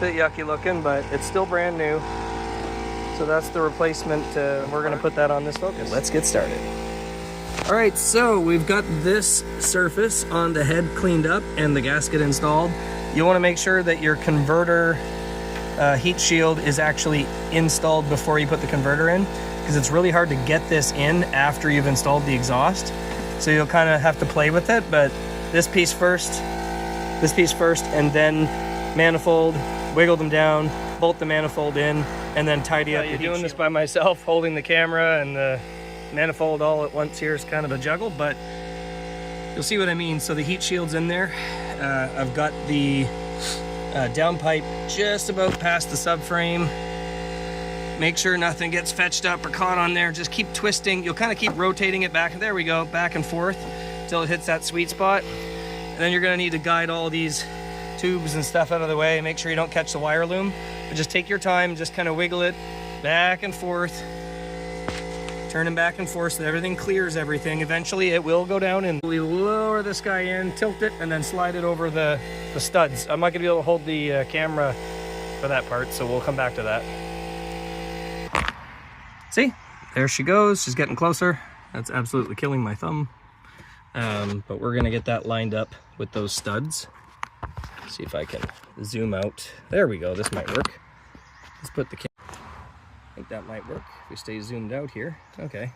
Bit yucky looking, but it's still brand new. So that's the replacement. We're gonna put that on this Focus. Let's get started. All right, so we've got this surface on the head cleaned up and the gasket installed. You wanna make sure that your converter heat shield is actually installed before you put the converter in, because it's really hard to get this in after you've installed the exhaust. So you'll kind of have to play with it, but this piece first, and then manifold, wiggle them down, bolt the manifold in, and then tidy up. You're doing this by myself, holding the camera and the manifold all at once here is kind of a juggle, but you'll see what I mean. So the heat shield's in there. I've got the downpipe just about past the subframe. Make sure nothing gets fetched up or caught on there. Just keep twisting. You'll kind of keep rotating it back. There we go, back and forth until it hits that sweet spot. And then you're gonna need to guide all these tubes and stuff out of the way. Make sure you don't catch the wire loom. But just take your time, just kind of wiggle it back and forth. Turning back and forth so that everything clears everything. Eventually it will go down, and we lower this guy in, tilt it, and then slide it over the studs. I'm not gonna be able to hold the camera for that part, so we'll come back to that. See, there she goes. She's getting closer. That's absolutely killing my thumb. But we're gonna get that lined up with those studs. See if I can zoom out. There we go, this might work. Let's put the camera. I think that might work if we stay zoomed out here. Okay.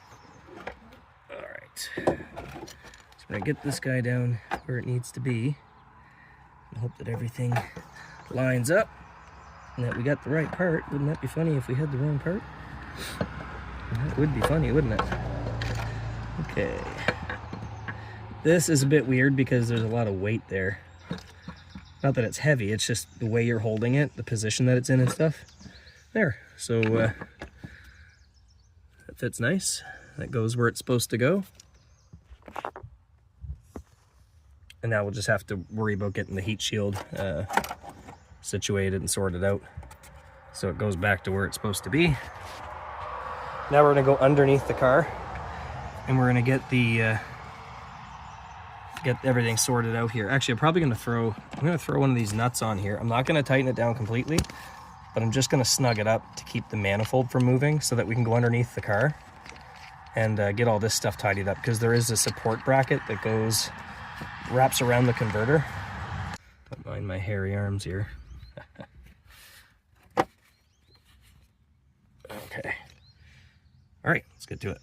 All right. Just gonna get this guy down where it needs to be and hope that everything lines up and that we got the right part. Wouldn't that be funny if we had the wrong part? That would be funny, wouldn't it? Okay. This is a bit weird because there's a lot of weight there. Not that it's heavy, it's just the way you're holding it, the position that it's in and stuff. There, so that fits nice. That goes where it's supposed to go. And now we'll just have to worry about getting the heat shield situated and sorted out so it goes back to where it's supposed to be. Now we're gonna go underneath the car and we're gonna get the get everything sorted out here. Actually, I'm probably gonna throw one of these nuts on here. I'm not gonna tighten it down completely, but I'm just gonna snug it up to keep the manifold from moving so that we can go underneath the car and get all this stuff tidied up, because there is a support bracket that wraps around the converter. Don't mind my hairy arms here. Okay. All right, let's get to it.